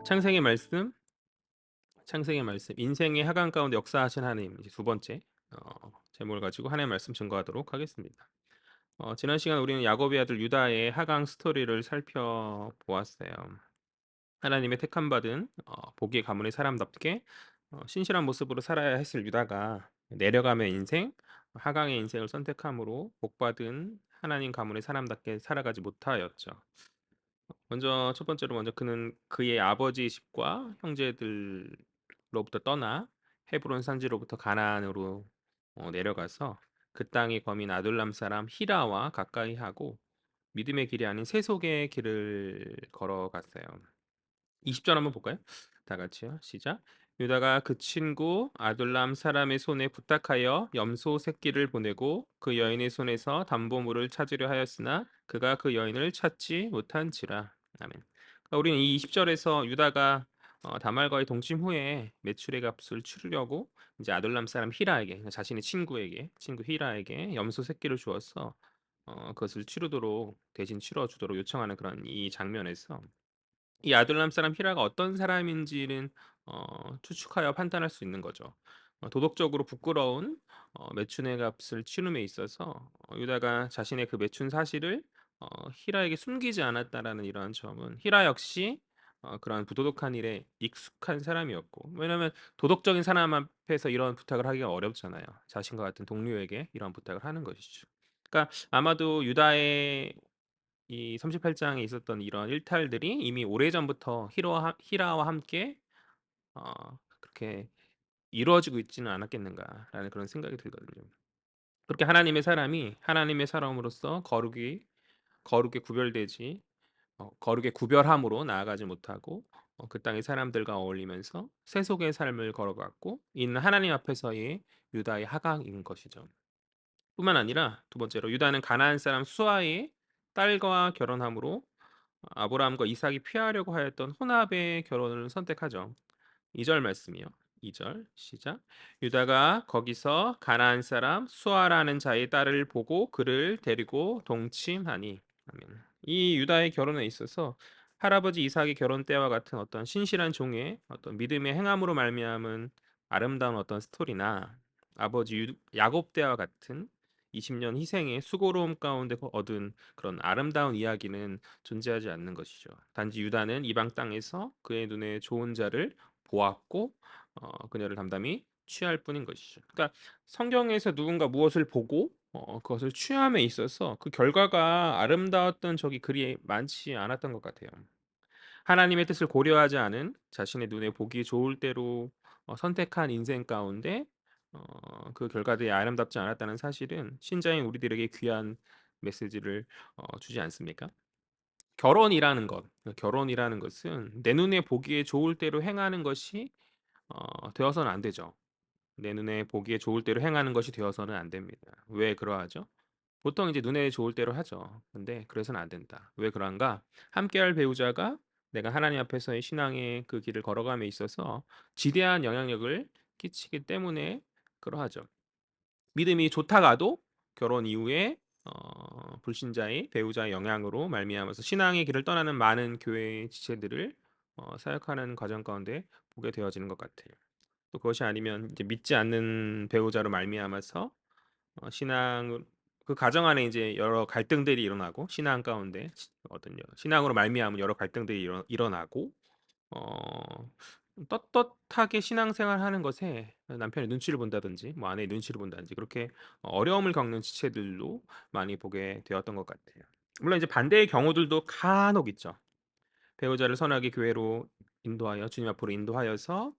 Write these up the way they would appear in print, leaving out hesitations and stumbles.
창세기 말씀, 창세기 말씀, 인생의 하강 가운데 역사하신 하나님, 이제 두 번째 제목을 가지고 하나님의 말씀 증거하도록 하겠습니다. 지난 시간 우리는 야곱의 아들 유다의 하강 스토리를 살펴보았어요. 하나님의 택함 받은 보기의 가문의 사람답게 신실한 모습으로 살아야 했을 유다가 내려가며 인생, 하강의 인생을 선택함으로 복받은 하나님 가문의 사람답게 살아가지 못하였죠. 첫 번째로 그는 그의 아버지 집과 형제들로부터 떠나 헤브론 산지로부터 가나안으로 내려가서 그 땅의 거민 아둘람 사람 히라와 가까이 하고 믿음의 길이 아닌 세속의 길을 걸어갔어요. 20절 한번 볼까요? 다 같이요. 시작. 유다가 그 친구 아둘람 사람의 손에 부탁하여 염소 새끼를 보내고 그 여인의 손에서 담보물을 찾으려 하였으나 그가 그 여인을 찾지 못한지라. 아멘. 그러니까 우리는 이 20절에서 유다가 다말과의 동침 후에 매출의 값을 치르려고 이제 아둘람 사람 히라에게, 그러니까 자신의 친구 히라에게 염소 새끼를 주어서 그것을 치르도록, 대신 치러주도록 요청하는 그런 이 장면에서 이 아둘람 사람 히라가 어떤 사람인지는 추측하여 판단할 수 있는 거죠. 도덕적으로 부끄러운 매춘의 값을 치름에 있어서 유다가 자신의 그 매춘 사실을 히라에게 숨기지 않았다라는 이러한 점은 히라 역시 그러한 부도덕한 일에 익숙한 사람이었고, 왜냐하면 도덕적인 사람 앞에서 이런 부탁을 하기가 어렵잖아요. 자신과 같은 동료에게 이런 부탁을 하는 것이죠. 그러니까 아마도 유다의 이 38장에 있었던 이런 일탈들이 이미 오래전부터 히라와 함께 그렇게 이루어지고 있지는 않았겠는가라는 그런 생각이 들거든요. 그렇게 하나님의 사람이 하나님의 사람으로서 거룩에 구별되지 거룩의 구별함으로 나아가지 못하고 그 땅의 사람들과 어울리면서 세속의 삶을 걸어갔고 이는 하나님 앞에서의 유다의 하강인 것이죠. 뿐만 아니라 두 번째로 유다는 가나안 사람 수아의 딸과 결혼함으로 아브라함과 이삭이 피하려고 하였던 혼합의 결혼을 선택하죠. 2절 말씀이요. 2절 시작. 유다가 거기서 가나안 사람 수아라는 자의 딸을 보고 그를 데리고 동침하니. 아멘. 이 유다의 결혼에 있어서 할아버지 이삭의 결혼 때와 같은 어떤 신실한 종의 어떤 믿음의 행함으로 말미암은 아름다운 어떤 스토리나 아버지 야곱 때와 같은 20년 희생의 수고로움 가운데 얻은 그런 아름다운 이야기는 존재하지 않는 것이죠. 단지 유다는 이방 땅에서 그의 눈에 좋은 자를 보았고 그녀를 담담히 취할 뿐인 것이죠. 그러니까 성경에서 누군가 무엇을 보고 그것을 취함에 있어서 그 결과가 아름다웠던 적이 그리 많지 않았던 것 같아요. 하나님의 뜻을 고려하지 않은 자신의 눈에 보기 좋을 대로 선택한 인생 가운데 그 결과들이 아름답지 않았다는 사실은 신자인 우리들에게 귀한 메시지를 주지 않습니까? 결혼이라는 것은 내 눈에 보기에 좋을 대로 행하는 것이 되어서는 안 되죠. 내 눈에 보기에 좋을 대로 행하는 것이 되어서는 안 됩니다. 왜 그러하죠? 보통 이제 눈에 좋을 대로 하죠. 근데 그래서는 안 된다. 왜 그런가? 함께할 배우자가 내가 하나님 앞에서의 신앙의 그 길을 걸어감에 있어서 지대한 영향력을 끼치기 때문에 그러하죠. 믿음이 좋다가도 결혼 이후에 불신자의 배우자의 영향으로 말미암아서 신앙의 길을 떠나는 많은 교회의 지체들을 사역하는 과정 가운데 보게 되어지는 것 같아요. 또 그것이 아니면 이제 믿지 않는 배우자로 말미암아서 신앙 그 가정 안에 이제 여러 갈등들이 일어나고 신앙 가운데 신앙으로 말미암은 여러 갈등들이 일어나고 어 떳떳하게 신앙생활하는 것에 남편의 눈치를 본다든지 뭐 아내의 눈치를 본다든지 그렇게 어려움을 겪는 지체들도 많이 보게 되었던 것 같아요. 물론 이제 반대의 경우들도 간혹 있죠. 배우자를 선하게 교회로 인도하여 주님 앞으로 인도하여서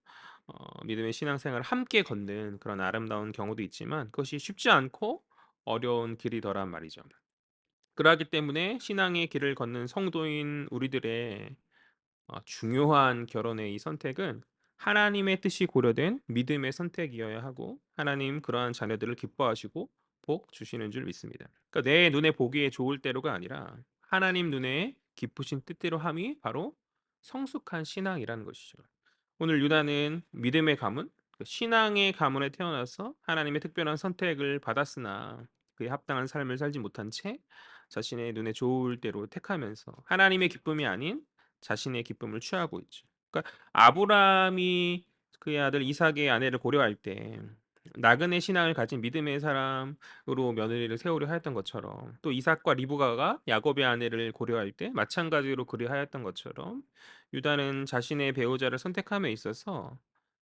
믿음의 신앙생활을 함께 걷는 그런 아름다운 경우도 있지만 그것이 쉽지 않고 어려운 길이더란 말이죠. 그러하기 때문에 신앙의 길을 걷는 성도인 우리들의 중요한 결혼의 이 선택은 하나님의 뜻이 고려된 믿음의 선택이어야 하고 하나님 그러한 자녀들을 기뻐하시고 복 주시는 줄 믿습니다. 그러니까 내 눈에 보기에 좋을 대로가 아니라 하나님 눈에 기쁘신 뜻대로 함이 바로 성숙한 신앙이라는 것이죠. 오늘 유다는 믿음의 가문, 그 신앙의 가문에 태어나서 하나님의 특별한 선택을 받았으나 그에 합당한 삶을 살지 못한 채 자신의 눈에 좋을 대로 택하면서 하나님의 기쁨이 아닌 자신의 기쁨을 취하고 있죠. 그러니까 아브라함이 그의 아들 이삭의 아내를 고려할 때 나그네 신앙을 가진 믿음의 사람으로 며느리를 세우려 하였던 것처럼, 또 이삭과 리브가가 야곱의 아내를 고려할 때 마찬가지로 그리하였던 것처럼, 유다는 자신의 배우자를 선택함에 있어서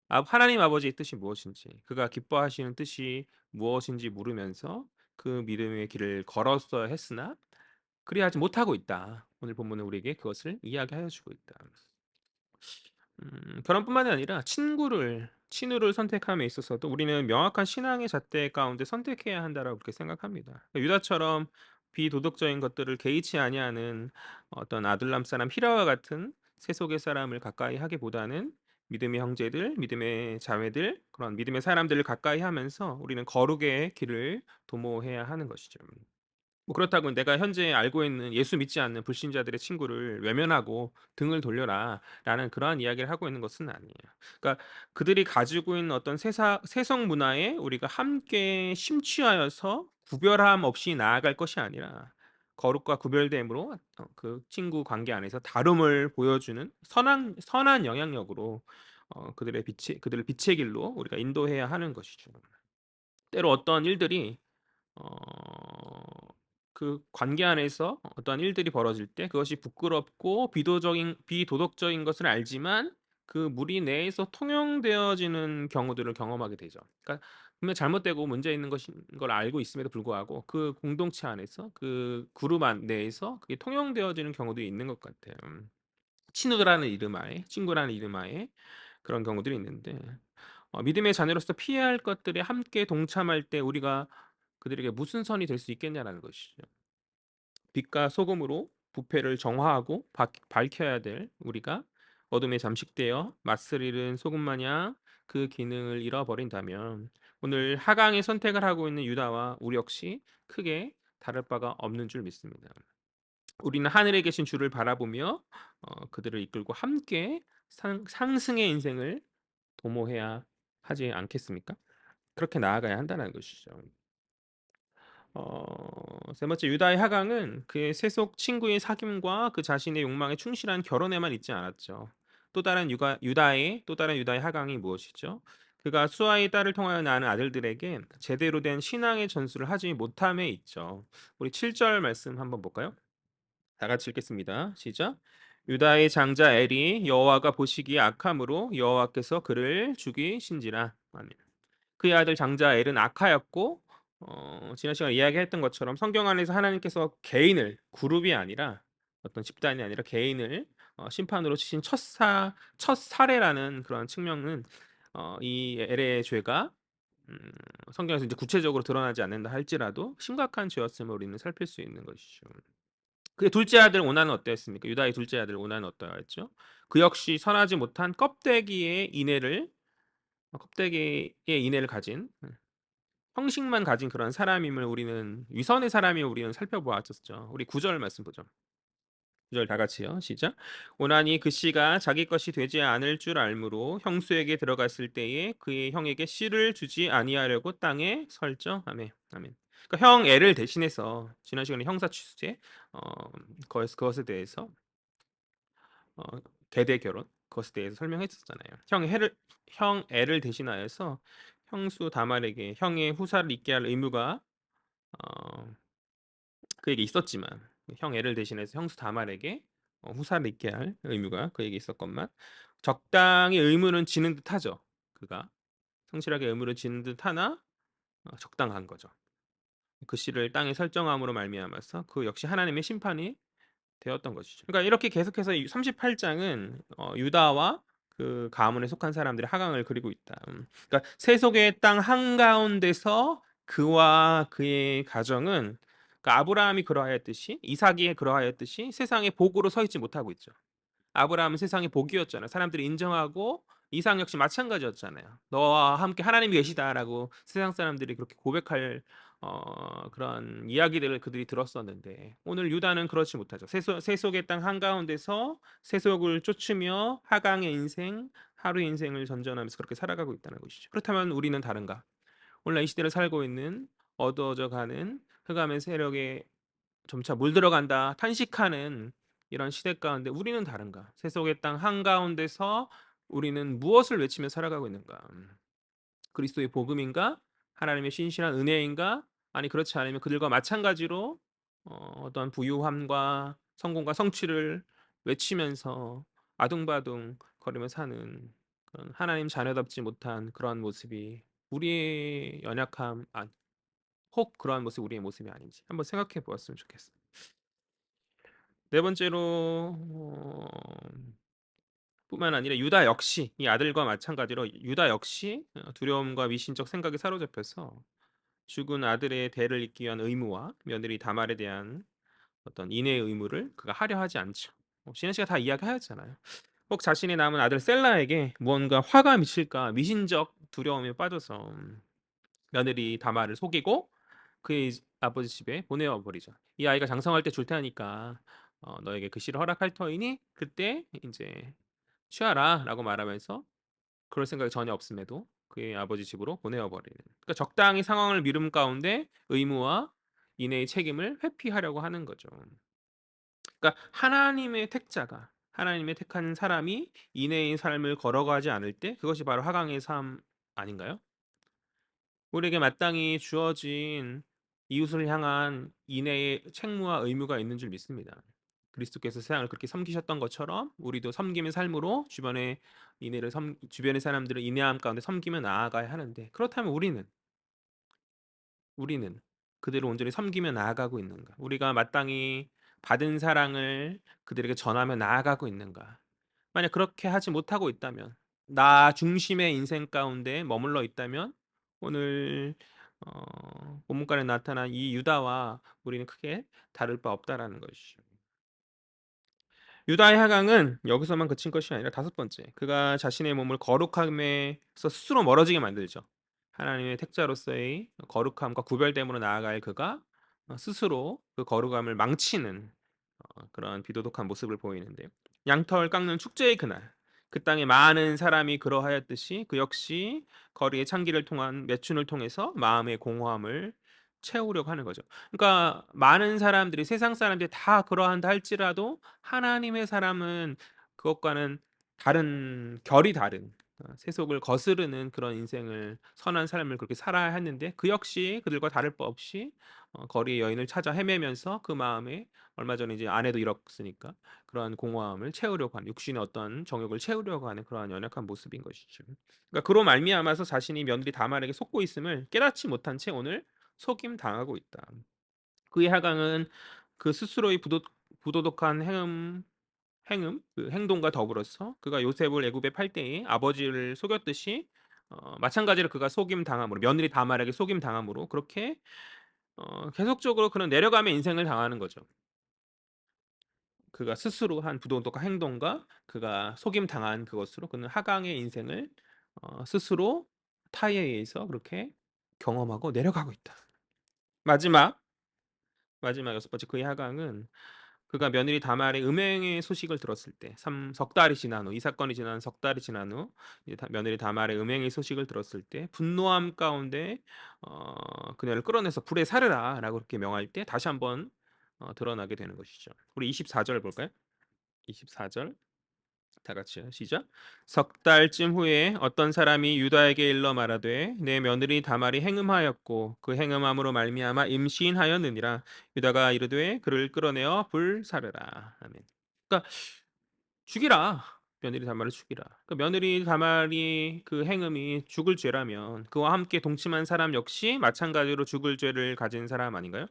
하나님 아버지의 뜻이 무엇인지, 그가 기뻐하시는 뜻이 무엇인지 물으면서 그 믿음의 길을 걸었어야 했으나 그리하지 못하고 있다. 오늘 본문은 우리에게 그것을 이야기하여 주고 있다. 결혼뿐만이 아니라 친누를 선택함에 있어서도 우리는 명확한 신앙의 잣대 가운데 선택해야 한다라고 그렇게 생각합니다. 유다처럼 비도덕적인 것들을 개의치 아니하는 어떤 아둘람 사람 히라와 같은 세속의 사람을 가까이 하기보다는 믿음의 형제들, 믿음의 자매들, 그런 믿음의 사람들을 가까이 하면서 우리는 거룩의 길을 도모해야 하는 것이죠. 뭐 그렇다고 내가 현재 알고 있는 예수 믿지 않는 불신자들의 친구를 외면하고 등을 돌려라라는 그러한 이야기를 하고 있는 것은 아니에요. 그러니까 그들이 가지고 있는 어떤 세속 문화에 우리가 함께 심취하여서 구별함 없이 나아갈 것이 아니라 거룩과 구별됨으로 그 친구 관계 안에서 다름을 보여주는 선한 영향력으로 그들을 빛의 길로 우리가 인도해야 하는 것이죠. 때로 어떤 일들이 어 그 관계 안에서 어떠한 일들이 벌어질 때 그것이 부끄럽고 비도덕적인 것을 알지만 그 무리 내에서 통용되어지는 경우들을 경험하게 되죠. 그러니까 분명 잘못되고 문제 있는 것인 걸 알고 있음에도 불구하고 그 공동체 안에서 그 그룹 내에서 그게 통용되어지는 경우도 있는 것 같아요. 친구라는 이름 하에, 친구라는 이름 하에 그런 경우들이 있는데, 믿음의 자녀로서 피해야 할 것들에 함께 동참할 때 우리가 그들에게 무슨 선이 될 수 있겠냐라는 것이죠. 빛과 소금으로 부패를 정화하고 밝혀야 될 우리가 어둠에 잠식되어 맞서리는 소금 마냥 그 기능을 잃어버린다면 오늘 하강의 선택을 하고 있는 유다와 우리 역시 크게 다를 바가 없는 줄 믿습니다. 우리는 하늘에 계신 주를 바라보며 그들을 이끌고 함께 상승의 인생을 도모해야 하지 않겠습니까? 그렇게 나아가야 한다는 것이죠. 세 번째, 유다의 하강은 그의 세속 친구의 사귐과 그 자신의 욕망에 충실한 결혼에만 있지 않았죠. 또 다른 유다의 하강이 무엇이죠? 그가 수아의 딸을 통하여 낳은 아들들에게 제대로 된 신앙의 전수를 하지 못함에 있죠. 우리 7절 말씀 한번 볼까요? 다 같이 읽겠습니다. 시작. 유다의 장자 엘이 여호와가 보시기에 악함으로 여호와께서 그를 죽이신지라. 아멘. 그의 아들 장자 엘은 악하였고 지난 시간에 이야기했던 것처럼 성경 안에서 하나님께서 개인을 그룹이 아니라 어떤 집단이 아니라 개인을 심판으로 치신 첫 사례라는 그런 측면은 이 엘의 죄가 음, 성경에서 이제 구체적으로 드러나지 않는다 할지라도 심각한 죄였음을 우리는 살필 수 있는 것이죠. 그의 둘째 아들 오난은 어떠했습니까? 유다의 둘째 아들 오난은 어떠했죠? 그 역시 선하지 못한 껍데기의 인애를 가진 형식만 가진 그런 사람임을 우리는 위선의 사람임을 우리는 살펴보았었죠. 우리 9절 말씀 보죠. 9절 다 같이요. 시작. 오나니 그 씨가 자기 것이 되지 않을 줄 알므로 형수에게 들어갔을 때에 그의 형에게 씨를 주지 아니하려고 땅에 설정하며. 아멘. 그러니까 형 애를 대신해서 지난 시간에 형사 취수제 어, 그것에 대해서 어, 계대 결혼 그것에 대해서 설명했었잖아요. 형 애를 대신하여서 형수 다말에게 형의 후사를 잇게 할 의무가 어, 그에게 있었지만 형 애를 대신해서 형수 다말에게 후사를 잇게 할 의무가 그에게 있었건만 적당히 의무는 지는 듯하죠. 그가 성실하게 의무를 지는 듯하나 적당한 거죠. 그 씨를 땅에 설정함으로 말미암아서 그 역시 하나님의 심판이 되었던 것이죠. 그러니까 이렇게 계속해서 이 38장은 유다와 그 가문에 속한 사람들의 하강을 그리고 있다. 그러니까 세속의 땅 한가운데서 그와 그의 가정은 그러니까 아브라함이 그러하였듯이 이삭이 그러하였듯이 세상의 복으로 서 있지 못하고 있죠. 아브라함은 세상의 복이었잖아요. 사람들이 인정하고 이삭 역시 마찬가지였잖아요. 너와 함께 하나님이 계시다라고 세상 사람들이 그렇게 고백할 그런 이야기들을 그들이 들었었는데 오늘 유다는 그렇지 못하죠. 세속의 땅 한가운데서 세속을 쫓으며 하강의 인생, 하루의 인생을 전전하면서 그렇게 살아가고 있다는 것이죠. 그렇다면 우리는 다른가? 오늘날 이 시대를 살고 있는 어두워져 가는 흑암의 세력에 점차 물들어간다 탄식하는 이런 시대 가운데 우리는 다른가? 세속의 땅 한가운데서 우리는 무엇을 외치며 살아가고 있는가? 그리스도의 복음인가? 하나님의 신실한 은혜인가? 아니 그렇지 않으면 그들과 마찬가지로 어떠한 부유함과 성공과 성취를 외치면서 아둥바둥 거리며 사는 그런 하나님 자녀답지 못한 그러한 모습이 우리의 연약함 혹 그러한 모습이 우리의 모습이 아닌지 한번 생각해 보았으면 좋겠어요. 네 번째로 뿐만 아니라 유다 역시 이 아들과 마찬가지로 유다 역시 두려움과 미신적 생각에 사로잡혀서 죽은 아들의 대를 잇기 위한 의무와 며느리 다말에 대한 어떤 인애의 의무를 그가 하려 하지 않죠. 신혜 씨가 다 이야기하였잖아요. 혹 자신의 남은 아들 셀라에게 무언가 화가 미칠까 미신적 두려움에 빠져서 며느리 다말을 속이고 그의 아버지 집에 보내어 버리죠. "이 아이가 장성할 때 줄 테니까 너에게 그 씨를 허락할 터이니 그때 인제 취하라."라고 말하면서 그럴 생각이 전혀 없음에도 그의 아버지 집으로 보내어 버리는. 그러니까 적당히 상황을 미룸 가운데 의무와 인애의 책임을 회피하려고 하는 거죠. 그러니까 하나님의 택자가 하나님의 택한 사람이 인애의 삶을 걸어가지 않을 때 그것이 바로 하강의 삶 아닌가요? 우리에게 마땅히 주어진 이웃을 향한 인애의 책무와 의무가 있는 줄 믿습니다. 그리스도께서 세상을 그렇게 섬기셨던 것처럼 우리도 섬김의 삶으로 주변의 사람들을 인내함 가운데 섬기며 나아가야 하는데 그렇다면 우리는 그대로 온전히 섬기며 나아가고 있는가? 우리가 마땅히 받은 사랑을 그들에게 전하며 나아가고 있는가? 만약 그렇게 하지 못하고 있다면 나 중심의 인생 가운데 머물러 있다면 오늘 본문간에 나타난 이 유다와 우리는 크게 다를 바 없다라는 것이죠. 유다의 하강은 여기서만 그친 것이 아니라 다섯 번째, 그가 자신의 몸을 거룩함에서 스스로 멀어지게 만들죠. 하나님의 택자로서의 거룩함과 구별됨으로 나아갈 그가 스스로 그 거룩함을 망치는 그런 비도덕한 모습을 보이는데요. 양털 깎는 축제의 그날 그 땅에 많은 사람이 그러하였듯이 그 역시 거리의 창기를 통한 매춘을 통해서 마음의 공허함을 채우려고 하는 거죠. 그러니까 많은 사람들이 세상 사람들이 다 그러한다 할지라도 하나님의 사람은 그것과는 다른 결이 다른 세속을 거스르는 그런 인생을 선한 삶을 그렇게 살아야 했는데 그 역시 그들과 다를 바 없이 거리의 여인을 찾아 헤매면서 그 마음에 얼마 전에 이제 아내도 잃었으니까 그러한 공허함을 채우려고 하는 육신의 어떤 정욕을 채우려고 하는 그러한 연약한 모습인 것이죠. 그러니까 그로 말미암아서 자신이 며느리 다말에게 속고 있음을 깨닫지 못한 채 오늘 속임 당하고 있다. 그의 하강은 그 스스로의 부도덕한 그 행동과 더불어서 그가 요셉을 애굽에 팔 때에 아버지를 속였듯이 마찬가지로 그가 속임 당함으로 며느리 다말에게 속임 당함으로 그렇게 계속적으로 그런 내려감의 인생을 당하는 거죠. 그가 스스로 한 부도덕한 행동과 그가 속임 당한 그것으로 그는 하강의 인생을 스스로 타의에 의해서 그렇게 경험하고 내려가고 있다. 마지막 여섯 번째 그의 하강은 그가 며느리 다말의 음행의 소식을 들었을 때 석 달이 지난 후 이 사건이 지난 석 달이 지난 후 이제 며느리 다말의 음행의 소식을 들었을 때 분노함 가운데 그녀를 끌어내서 불에 사르라라고 그렇게 명할 때 다시 한번 드러나게 되는 것이죠. 우리 24절 볼까요? 24절 다 같이요. 시작. 석 달쯤 후에 어떤 사람이 유다에게 일러 말하되 내 며느리 다말이 행음하였고 그 행음함으로 말미암아 임신하였느니라. 유다가 이르되 그를 끌어내어 불 사르라. 아멘. 그러니까 죽이라. 며느리 다말을 죽이라. 그 며느리 다말이 그 행음이 죽을 죄라면 그와 함께 동침한 사람 역시 마찬가지로 죽을 죄를 가진 사람 아닌가요?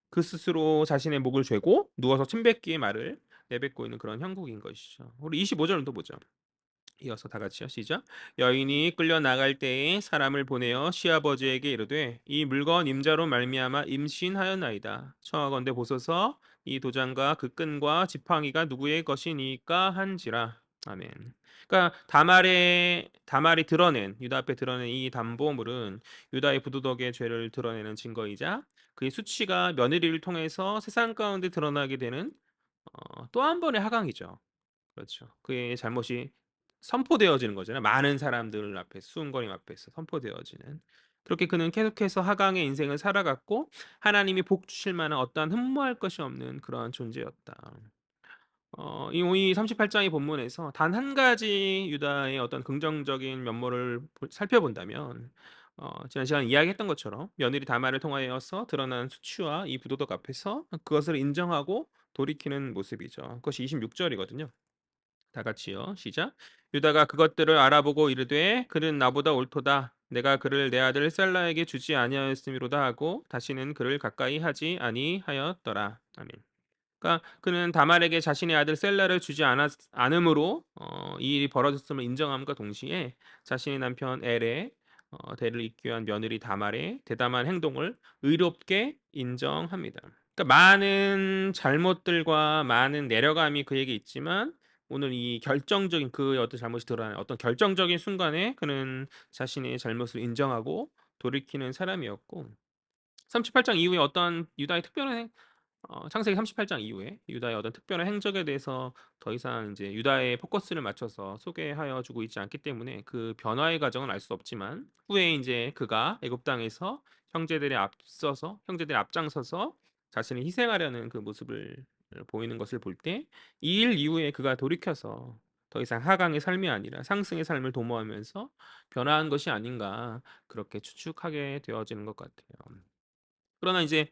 그 스스로 자신의 목을 죄고 누워서 침뱉기의 말을 내뱉고 있는 그런 형국인 것이죠. 우리 25절도 보죠. 이어서 다 같이요. 시작. 여인이 끌려 나갈 때에 사람을 보내어 시아버지에게 이르되 이 물건 임자로 말미암아 임신하였나이다. 청하건대 보소서 이 도장과 그 끈과 지팡이가 누구의 것이니까 한지라. 아멘. 그러니까 다말이 드러낸 유다 앞에 드러낸 이 담보물은 유다의 부도덕의 죄를 드러내는 증거이자 그의 수치가 며느리를 통해서 세상 가운데 드러나게 되는 또 한 번의 하강이죠. 그렇죠. 그의 잘못이 선포되어지는 거잖아요. 많은 사람들 앞에 수군거림 앞에서 선포되어지는. 그렇게 그는 계속해서 하강의 인생을 살아갔고 하나님이 복 주실 만한 어떠한 흠모할 것이 없는 그러한 존재였다. 이 38 장의 본문에서 단 한 가지 유다의 어떤 긍정적인 면모를 살펴본다면 지난 시간에 이야기했던 것처럼 며느리 다말을 통하여서 드러난 수치와 이 부도덕 앞에서 그것을 인정하고 돌이키는 모습이죠. 그것이 26 절이거든요. 다 같이요. 시작. 유다가 그것들을 알아보고 이르되 그는 나보다 옳도다. 내가 그를 내 아들 셀라에게 주지 아니하였음이로다 하고 다시는 그를 가까이 하지 아니하였더라. 아멘. 그러니까 그는 다말에게 자신의 아들 셀라를 주지 않음으로 이 일이 벌어졌음을 인정함과 동시에 자신의 남편 엘의 대를 잇기 위한 며느리 다말의 대담한 행동을 의롭게 인정합니다. 그러니까 많은 잘못들과 많은 내려감이 그에게 있지만 오늘 이 결정적인 그의 어떤 잘못이 드러나는 어떤 결정적인 순간에 그는 자신의 잘못을 인정하고 돌이키는 사람이었고 38장 이후에 어떤 유다의 특별한 창세기 38장 이후에 유다의 어떤 특별한 행적에 대해서 더 이상 이제 유다의 포커스를 맞춰서 소개하여 주고 있지 않기 때문에 그 변화의 과정은 알 수 없지만 후에 인제 그가 애굽 땅에서 형제들이 앞장서서 자신을 희생하려는 그 모습을 보이는 것을 볼 때 이 일 이후에 그가 돌이켜서 더 이상 하강의 삶이 아니라 상승의 삶을 도모하면서 변화한 것이 아닌가 그렇게 추측하게 되어지는 것 같아요. 그러나 이제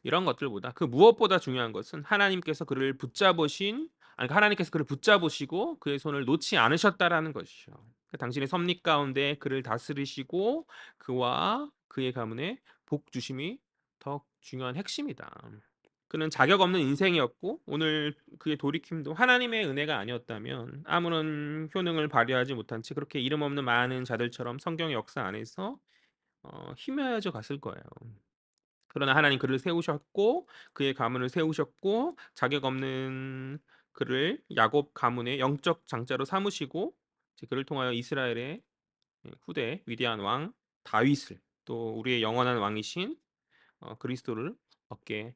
이런 것들보다 그 무엇보다 중요한 것은 하나님께서 그를 붙잡으신 아니 그러니까 하나님께서 그를 붙잡으시고 그의 손을 놓지 않으셨다라는 것이죠. 그 당신의 섭리 가운데 그를 다스리시고 그와 그의 가문에 복 주심이 더 중요한 핵심이다. 그는 자격 없는 인생이었고 오늘 그의 돌이킴도 하나님의 은혜가 아니었다면 아무런 효능을 발휘하지 못한 채 그렇게 이름 없는 많은 자들처럼 성경의 역사 안에서 희미해져 갔을 거예요. 그러나 하나님 그를 세우셨고 그의 가문을 세우셨고 자격 없는 그를 야곱 가문의 영적 장자로 삼으시고 이제 그를 통하여 이스라엘의 후대 위대한 왕 다윗을 또 우리의 영원한 왕이신 그리스도를 얻게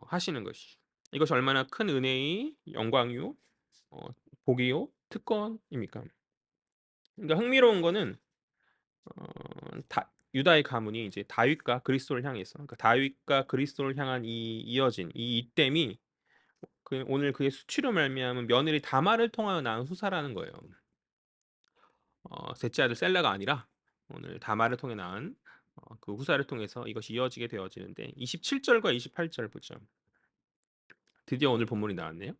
하시는 것이 이것이 얼마나 큰 은혜의 영광이요 어 복이요 특권입니까? 그러니까 흥미로운 거는 다 유다의 가문이 이제 다윗과 그리스도를 향해서 그러니까 다윗과 그리스도를 향한 이 이어진 이 이댐이 그 오늘 그의 수치로 말미암은 며느리 다말을 통하여 낳은 후사라는 거예요. 셋째 아들 셀라가 아니라 오늘 다말을 통해 낳은 그 후사를 통해서 이것이 이어지게 되어지는데 27 절과 28절 보죠. 드디어 오늘 본문이 나왔네요.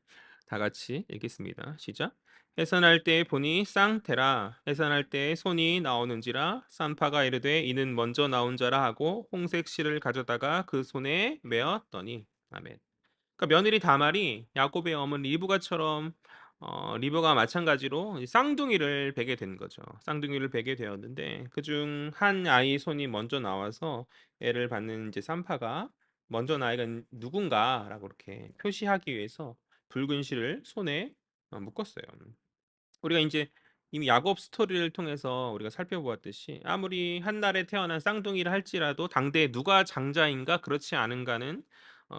다 같이 읽겠습니다. 시작. 해산할 때에 보니 쌍테라 해산할 때에 손이 나오는지라 산파가 이르되 이는 먼저 나온 자라 하고 홍색 실을 가져다가 그 손에 메었더니 아멘. 그러니까 며느리 다말이 야곱의 어머니 리브가처럼 리브가 마찬가지로 이 쌍둥이를 베게 된 거죠. 쌍둥이를 베게 되었는데 그중 한 아이 손이 먼저 나와서 애를 받는 이제 산파가 먼저 나이가 누군가라고 이렇게 표시하기 위해서 붉은 실을 손에 묶었어요. 우리가 인제 이미 야곱 스토리를 통해서 우리가 살펴보았듯이 아무리 한날에 태어난 쌍둥이라 할지라도 당대에 누가 장자인가 그렇지 않은가는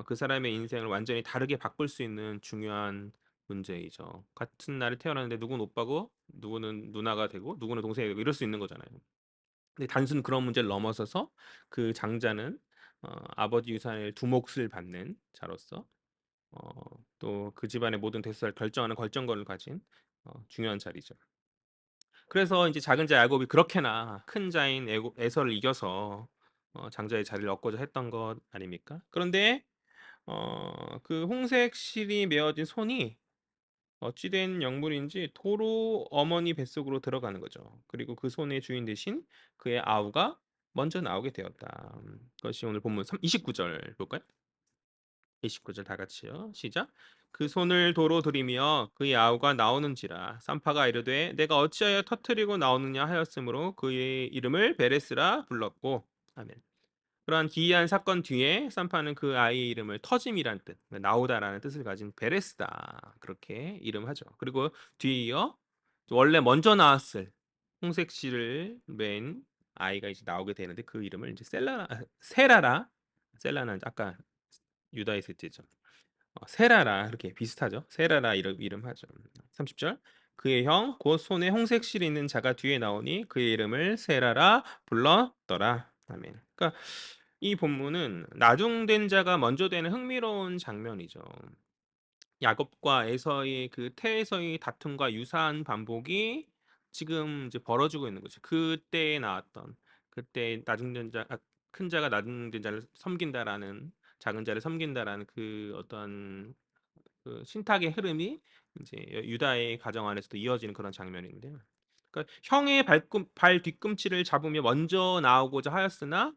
그 사람의 인생을 완전히 다르게 바꿀 수 있는 중요한 문제이죠. 같은 날에 태어났는데 누구는 오빠고 누구는 누나가 되고 누구는 동생이 되고 이럴 수 있는 거잖아요. 근데 단순 그런 문제를 넘어서서 그 장자는 아버지 유산의 두 몫을 받는 자로서 또 그 집안의 모든 대수를 결정하는 결정권을 가진 중요한 자리죠. 그래서 인제 작은 자 야곱이 그렇게나 큰 자인 애고 에서를 이겨서 장자의 자리를 얻고자 했던 것 아닙니까? 그런데 그 홍색 실이 메어진 손이 어찌 된 영물인지 도로 어머니 뱃속으로 들어가는 거죠. 그리고 그 손의 주인 대신 그의 아우가 먼저 나오게 되었다. 그것이 오늘 본문 29절 볼까요? 29절 다 같이요. 시작. 그 손을 도로 들이며 그의 아우가 나오는지라 산파가 이르되 내가 어찌하여 터뜨리고 나오느냐 하였으므로 그의 이름을 베레스라 불렀고 아멘. 그러한 기이한 사건 뒤에 산파는 그 아이의 이름을 터짐이란 뜻, 나오다라는 뜻을 가진 베레스다 그렇게 이름하죠. 그리고 뒤이어 원래 먼저 나왔을 홍색 실을 맨 아이가 이제 나오게 되는데 그 이름을 이제 세라라 셀라는 아까 유다의 셋째죠. 세라라 이렇게 비슷하죠. 세라라 이름하죠. 30절 그의 형 곧 손에 홍색 실이 있는 자가 뒤에 나오니 그의 이름을 세라라 불렀더라. 아멘. 그러니까 이 본문은 나중된 자가 먼저 되는 흥미로운 장면이죠. 야곱과 에서의 그 태에서의 다툼과 유사한 반복이 지금 이제 벌어지고 있는 거죠. 그때에 나왔던 그때 큰 자가 낮은 자를 섬긴다라는 작은 자를 섬긴다라는 그 어떤 그 신탁의 흐름이 이제 유다의 가정 안에서도 이어지는 그런 장면인데요. 그러니까 형의 발 뒤꿈치를 잡으며 먼저 나오고자 하였으나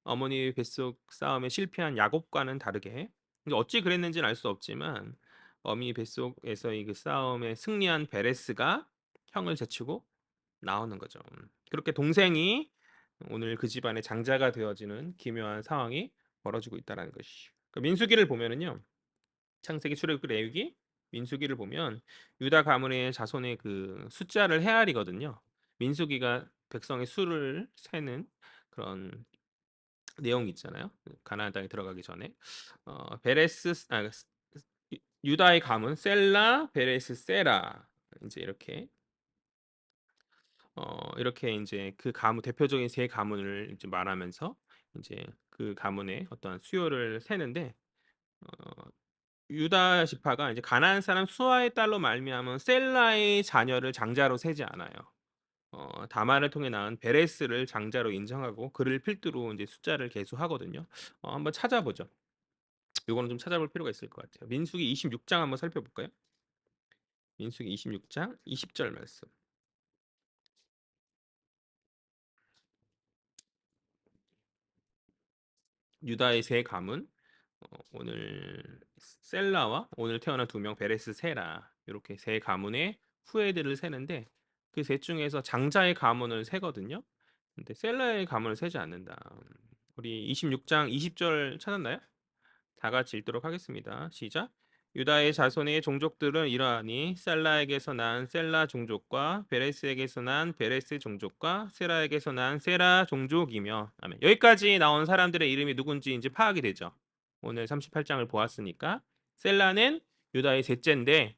어머니의 뱃속 싸움에 실패한 야곱과는 다르게 어찌 그랬는지는 알 수 없지만 어미 뱃속에서의 그 싸움에 승리한 베레스가 형을 제치고 나오는 거죠. 그렇게 동생이 오늘 그 집안의 장자가 되어지는 기묘한 상황이 벌어지고 있다는 것이죠. 그 민수기를 보면은요. 창세기, 출애굽기, 레위기, 민수기를 보면 유다 가문의 자손의 그 숫자를 헤아리거든요. 민수기가 백성의 수를 세는 그런 내용이 있잖아요. 가나안 땅에 들어가기 전에 베레스 유다의 가문 셀라, 베레스, 세라 이제 이렇게 이제 그 가문 대표적인 세 가문을 이제 말하면서 이제 그 가문의 어떤 수요를 세는데 어, 유다 지파가 이제 가나안 사람 수아의 딸로 말미암은 셀라의 자녀를 장자로 세지 않아요. 다말을 통해 낳은 베레스를 장자로 인정하고 그를 필두로 이제 숫자를 계수하거든요. 한번 찾아보죠. 요거는 좀 찾아볼 필요가 있을 것 같아요. 민수기 26장 한번 살펴볼까요? 민수기 26장 20절 말씀. 유다의 세 가문 오늘 셀라와 오늘 태어난 두 명 베레스 세라 이렇게 세 가문의 후예들을 세는데 그 셋 중에서 장자의 가문을 세거든요. 근데 셀라의 가문을 세지 않는다. 우리 26장 20절 찾았나요? 다 같이 읽도록 하겠습니다. 시작. 유다의 자손의 종족들은 이러하니 셀라에게서 난 셀라 종족과 베레스에게서 난 베레스 종족과 세라에게서 난 세라 종족이며 아멘. 여기까지 나온 사람들의 이름이 누군지 이제 파악이 되죠. 오늘 38장을 보았으니까 셀라는 유다의 셋째인데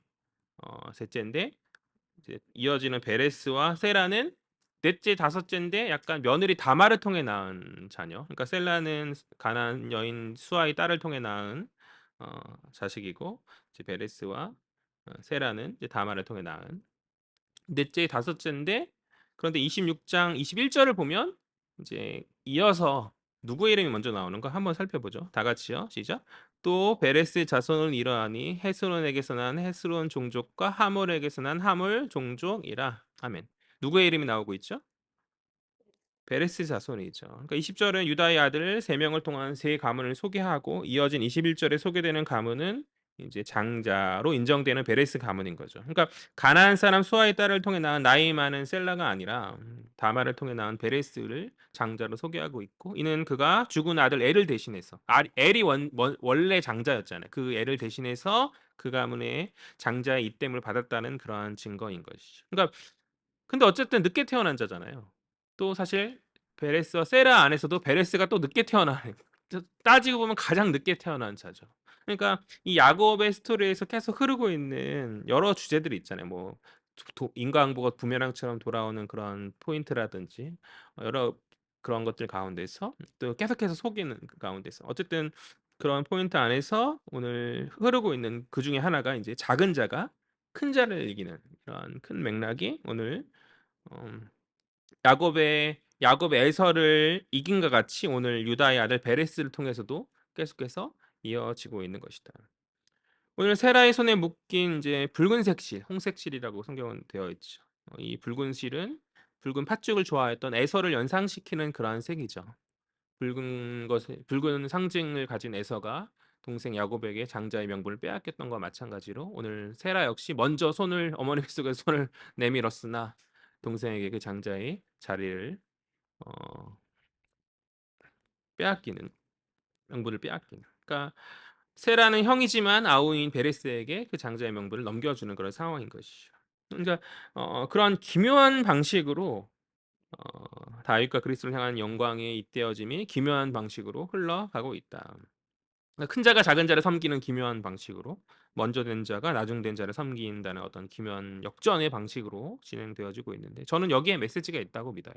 이제 이어지는 베레스와 세라는 넷째, 다섯째인데 약간 며느리 다말을 통해 낳은 자녀. 그러니까 셀라는 가나안 여인 수아의 딸을 통해 낳은 자식이고 이제 베레스와 세라는 이제 다말을 통해 낳은 넷째, 다섯째인데 그런데 26장 21절을 보면 이제 이어서 누구의 이름이 먼저 나오는가 한번 살펴보죠. 다 같이요. 시작. 또 베레스 자손은 이러하니 헤스론에게서 난 헤스론 종족과 하몰에게서 난 하몰 종족이라. 아멘. 누구의 이름이 나오고 있죠? 베레스 자손이죠. 그러니까 20절은 유다의 아들 3명을 통한 세 가문을 소개하고 이어진 21절에 소개되는 가문은 이제 장자로 인정되는 베레스 가문인 거죠. 그러니까 가나안 사람 수아의 딸을 통해 낳은 나이 많은 셀라가 아니라 다말을 통해 낳은 베레스를 장자로 소개하고 있고 이는 그가 죽은 아들 엘을 대신해서 엘이 원래 장자였잖아요. 그 엘을 대신해서 그 가문의 장자의 입됨을 받았다는 그러한 증거인 것이죠. 그러니까 근데 어쨌든 늦게 태어난 자잖아요. 또 사실 베레스와 세라 안에서도 베레스가 또 늦게 태어난 따지고 보면 가장 늦게 태어난 자죠. 그러니까 이 야곱의 스토리에서 계속 흐르고 있는 여러 주제들이 있잖아요. 뭐 인과응보가 부메랑처럼 돌아오는 그런 포인트라든지 여러 그런 것들 가운데서 또 계속해서 속이는 그 가운데서 어쨌든 그런 포인트 안에서 오늘 흐르고 있는 그 중에 하나가 이제 작은 자가 큰 자를 이기는 이런 큰 맥락이 오늘 음, 야곱의 에서를 이긴 것 같이 오늘 유다의 아들 베레스를 통해서도 계속해서 이어지고 있는 것이다. 오늘 세라의 손에 묶인 이제 붉은색 실, 홍색 실이라고 성경은 되어 있죠. 이 붉은 실은 붉은 팥죽을 좋아했던 에서를 연상시키는 그러한 색이죠. 붉은 상징을 가진 에서가 동생 야곱에게 장자의 명분을 빼앗겼던 것과 마찬가지로 오늘 세라 역시 먼저 어머니 뱃속에 손을 내밀었으나 동생에게 그 장자의 자리를 어, 빼앗기는 명분을 빼앗기는. 그러니까 세라는 형이지만 아우인 베레스에게 그 장자의 명분을 넘겨주는 그런 상황인 것이죠. 그러니까 그런 기묘한 방식으로 다윗과 그리스도를 향한 영광의 잇대어짐이 기묘한 방식으로 흘러가고 있다. 그러니까 큰 자가 작은 자를 섬기는 기묘한 방식으로 먼저 된 자가 나중된 자를 섬긴다는 어떤 기묘한 역전의 방식으로 진행되어지고 있는데 저는 여기에 메시지가 있다고 믿어요.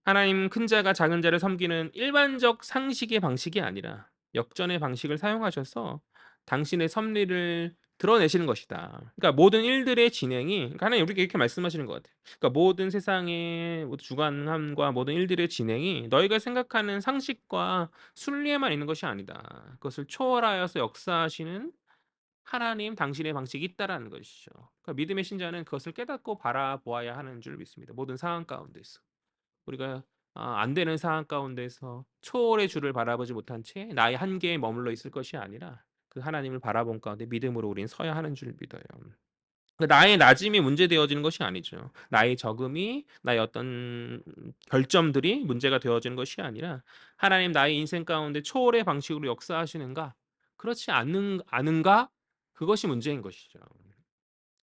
하나님 큰 자가 작은 자를 섬기는 일반적 상식의 방식이 아니라 역전의 방식을 사용하셔서 당신의 섭리를 드러내시는 것이다. 그러니까 모든 일들의 진행이, 그러니까 하나님 우리에게 이렇게 말씀하시는 것 같아요. 그러니까 모든 세상의 모든 주관함과 모든 일들의 진행이 너희가 생각하는 상식과 순리에만 있는 것이 아니다. 그것을 초월하여서 역사하시는 하나님 당신의 방식이 있다라는 것이죠. 그러니까 믿음의 신자는 그것을 깨닫고 바라보아야 하는 줄 믿습니다. 모든 상황 가운데서. 우리가 안 되는 상황 가운데서 초월의 주를 바라보지 못한 채 나의 한계에 머물러 있을 것이 아니라 그 하나님을 바라본 가운데 믿음으로 우리는 서야 하는 줄 믿어요. 그 나의 낮음이 문제되어지는 것이 아니죠. 나의 적음이, 나의 어떤 결점들이 문제가 되어지는 것이 아니라 하나님 나의 인생 가운데 초월의 방식으로 역사하시는가? 그렇지 않은가? 그것이 문제인 것이죠.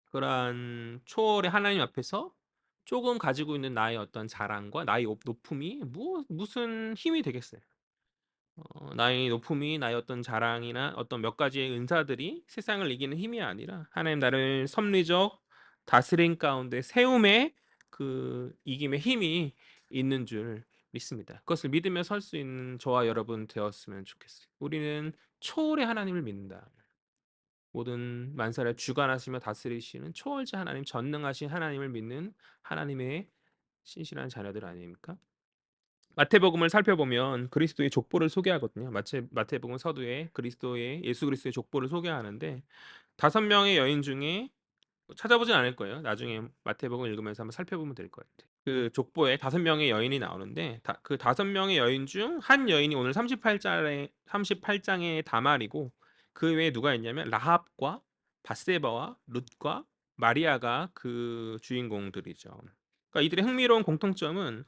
그러한 초월의 하나님 앞에서 조금 가지고 있는 나의 어떤 자랑과 나의 높음이 무슨 힘이 되겠어요. 나의 높음이 나의 어떤 자랑이나 어떤 몇 가지의 은사들이 세상을 이기는 힘이 아니라 하나님 나를 섭리적 다스림 가운데 세움의 그 이김의 힘이 있는 줄 믿습니다. 그것을 믿으며 설 수 있는 저와 여러분 되었으면 좋겠어요. 우리는 초월의 하나님을 믿는다. 모든 만사를 주관하시며 다스리시는 초월자 하나님, 전능하신 하나님을 믿는 하나님의 신실한 자녀들 아닙니까? 마태복음을 살펴보면 그리스도의 족보를 소개하거든요. 마태복음 서두에 예수 그리스도의 족보를 소개하는데 5명의 여인 중에 찾아보진 않을 거예요. 나중에 마태복음 읽으면서 한번 살펴보면 될 것 같아요. 그 족보에 5명의 여인이 나오는데 그 5명의 여인 중 한 여인이 오늘 38장의 다말이고 그 외에 누가 있냐면 라합과 밧세바와 룻과 마리아가 그 주인공들이죠. 그러니까 이들의 흥미로운 공통점은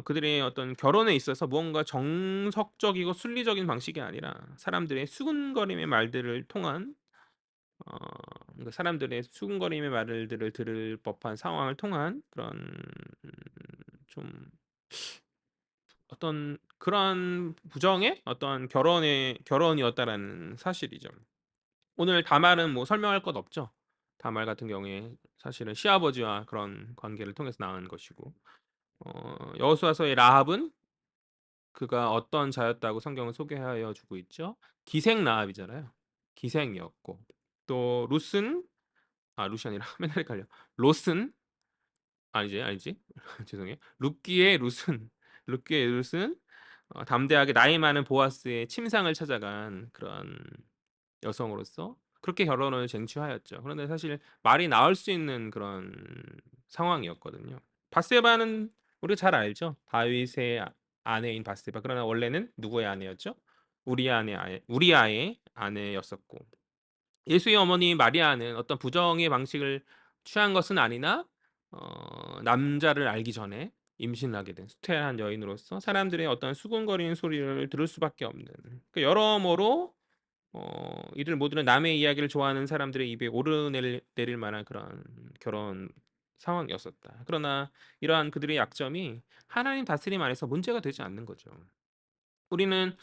그들의 어떤 결혼에 있어서 무언가 정석적이고 순리적인 방식이 아니라 사람들의 수군거림의 말들을 통한 어 그러니까 사람들의 수군거림의 말들을 들을 법한 상황을 통한 그런 좀 어떤 그런 부정의 어떤 결혼이었다라는 사실이죠. 오늘 다말은 뭐 설명할 것 없죠. 다말 같은 경우에 사실은 시아버지와 그런 관계를 통해서 낳은 것이고 여호수아서의 라합은 그가 어떤 자였다고 성경은 소개하여 주고 있죠. 기생 라합이잖아요. 기생이었고 또 룻은 룻이 아니라 맨날 헷갈려. 롯은 아니지. 죄송해요. 룻기의 룻은 담대하게 나이 많은 보아스의 침상을 찾아간 그런 여성으로서 그렇게 결혼을 쟁취하였죠. 그런데 사실 말이 나올 수 있는 그런 상황이었거든요. 바세바는 우리가 잘 알죠. 다윗의 아내인 바세바. 그러나 원래는 누구의 아내였죠? 우리아의 아내였었고 예수의 어머니 마리아는 어떤 부정의 방식을 취한 것은 아니나 남자를 알기 전에 임신을 하게 된 수태한 여인으로서 사람들의 어떤 수군거리는 소리를 들을 수밖에 없는 그 여러모로 이들 모두는 남의 이야기를 좋아하는 사람들의 입에 오르내릴 만한 그런 결혼 상황이었었다. 그러나 이러한 그들의 약점이 하나님 다스림 안에서 문제가 되지 않는 거죠. 우리는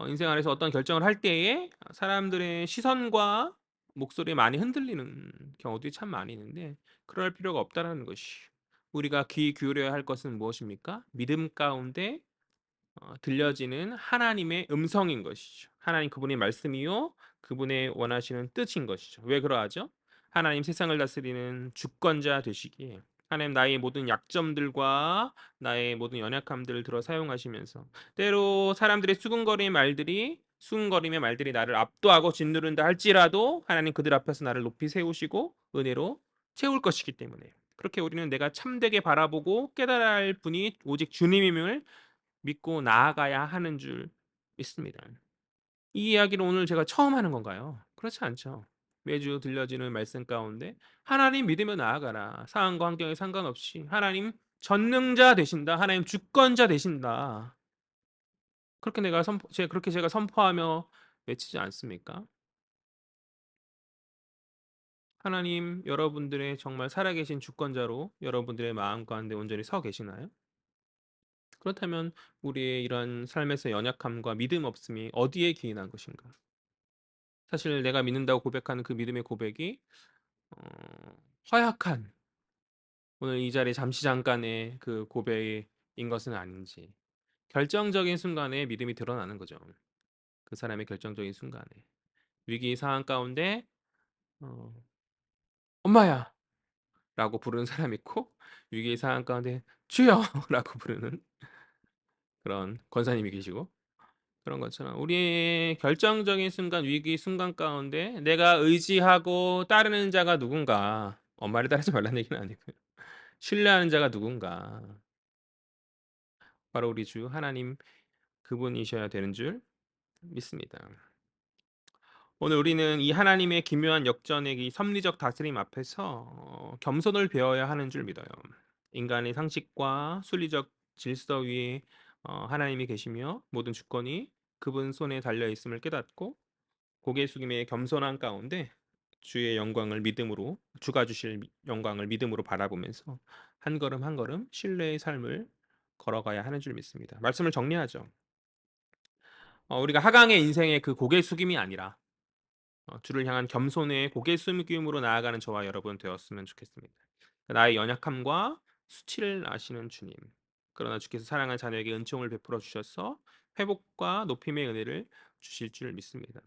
인생 안에서 어떤 결정을 할 때에 사람들의 시선과 목소리에 많이 흔들리는 경우들이 참 많이 있는데 그럴 필요가 없다라는 것이 우리가 귀 기울여야 할 것은 무엇입니까? 믿음 가운데 들려지는 하나님의 음성인 것이죠. 하나님 그분의 말씀이요 그분의 원하시는 뜻인 것이죠. 왜 그러하죠? 하나님 세상을 다스리는 주권자 되시기에 하나님 나의 모든 약점들과 나의 모든 연약함들을 들어 사용하시면서 때로 사람들의 수군거림의 말들이 나를 압도하고 짓누른다 할지라도 하나님 그들 앞에서 나를 높이 세우시고 은혜로 채울 것이기 때문에 그렇게 우리는 내가 참되게 바라보고 깨달아야 할 분이 오직 주님임을 믿고 나아가야 하는 줄 믿습니다. 이 이야기를 오늘 제가 처음 하는 건가요? 그렇지 않죠. 매주 들려지는 말씀 가운데 하나님 믿으며 나아가라. 상황과 환경에 상관없이 하나님 전능자 되신다. 하나님 주권자 되신다. 그렇게 제가 선포하며 외치지 않습니까? 하나님 여러분들의 정말 살아계신 주권자로 여러분들의 마음 가운데 온전히 서 계시나요? 그렇다면 우리의 이런 삶에서 연약함과 믿음 없음이 어디에 기인한 것인가? 사실 내가 믿는다고 고백하는 그 믿음의 고백이 어 허약한 오늘 이 자리에 잠시 잠깐의 그 고백인 것은 아닌지 결정적인 순간에 믿음이 드러나는 거죠. 그 사람의 결정적인 순간에. 위기 상황 가운데 어 "엄마야."라고 부르는 사람이 있고, 위기의 상황 가운데 "주여."라고 부르는 그런 권사님이 계시고, 그런 것처럼 우리의 결정적인 순간, 위기 순간 가운데 내가 의지하고 따르는 자가 누군가, 엄마를 따르지 말라는 얘기는 아니고요. 신뢰하는 자가 누군가, 바로 우리 주 하나님, 그분이셔야 되는 줄 믿습니다. 오늘 우리는 이 하나님의 기묘한 역전의 이 섭리적 다스림 앞에서 겸손을 배워야 하는 줄 믿어요. 인간의 상식과 순리적 질서 위에 하나님이 계시며 모든 주권이 그분 손에 달려 있음을 깨닫고, 고개 숙임의 겸손한 가운데 주의 영광을 믿음으로, 주가 주실 영광을 믿음으로 바라보면서 한 걸음 한 걸음 신뢰의 삶을 걸어가야 하는 줄 믿습니다. 말씀을 정리하죠. 우리가 하강의 인생의 그 고개 숙임이 아니라 주를 향한 겸손의 고개 숙임으로 나아가는 저와 여러분 되었으면 좋겠습니다. 나의 연약함과 수치를 아시는 주님, 그러나 주께서 사랑하는 자녀에게 은총을 베풀어 주셔서 회복과 높임의 은혜를 주실 줄 믿습니다.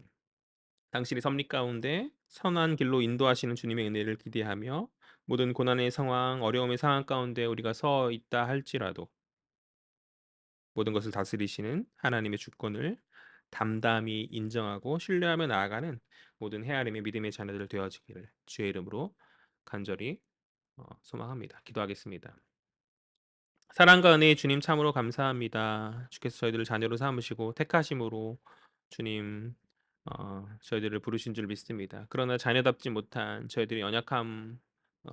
당신의 섭리 가운데 선한 길로 인도하시는 주님의 은혜를 기대하며, 모든 고난의 상황, 어려움의 상황 가운데 우리가 서 있다 할지라도 모든 것을 다스리시는 하나님의 주권을 담담히 인정하고 신뢰하며 나아가는 모든 헤아림의 믿음의 자녀들 되어지기를 주의 이름으로 간절히 소망합니다. 기도하겠습니다. 사랑과 은혜의 주님, 참으로 감사합니다. 주께서 저희들을 자녀로 삼으시고 택하심으로 주님 저희들을 부르신 줄 믿습니다. 그러나 자녀답지 못한 저희들의 연약함,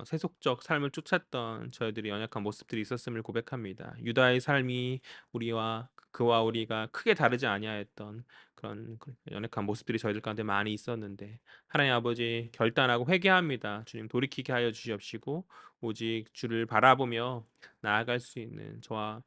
세속적 삶을 쫓았던 저희들의 연약한 모습들이 있었음을 고백합니다. 유다의 삶이 우리와 그와 우리가 크게 다르지 아니하였던 그런 연약한 모습들이 저희들 가운데 많이 있었는데, 하나님 아버지, 결단하고 회개합니다. 주님, 돌이키게 하여 주시옵시고 오직 주를 바라보며 나아갈 수 있는 저와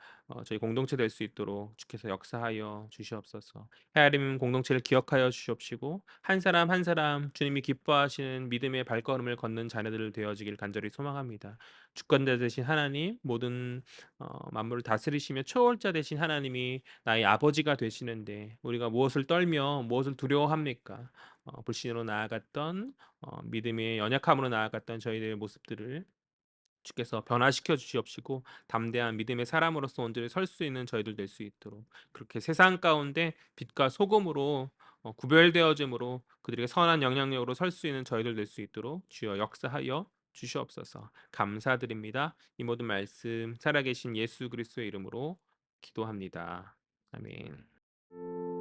저희 공동체 될 수 있도록 주께서 역사하여 주시옵소서. 헤아림 공동체를 기억하여 주시옵시고 한 사람 한 사람 주님이 기뻐하시는 믿음의 발걸음을 걷는 자녀들 되어지길 간절히 소망합니다. 주권자 되신 하나님, 모든 만물을 다스리시며 초월자 되신 하나님이 나의 아버지가 되시는데 우리가 무엇을 떨며 무엇을 두려워합니까? 불신으로 나아갔던, 믿음의 연약함으로 나아갔던 저희들의 모습들을 주께서 변화시켜 주시옵시고 담대한 믿음의 사람으로서 온전히 설 수 있는 저희들 될 수 있도록, 그렇게 세상 가운데 빛과 소금으로 구별되어짐으로 그들에게 선한 영향력으로 설 수 있는 저희들 될 수 있도록 주여 역사하여 주시옵소서. 감사드립니다. 이 모든 말씀 살아계신 예수 그리스도의 이름으로 기도합니다. 아멘.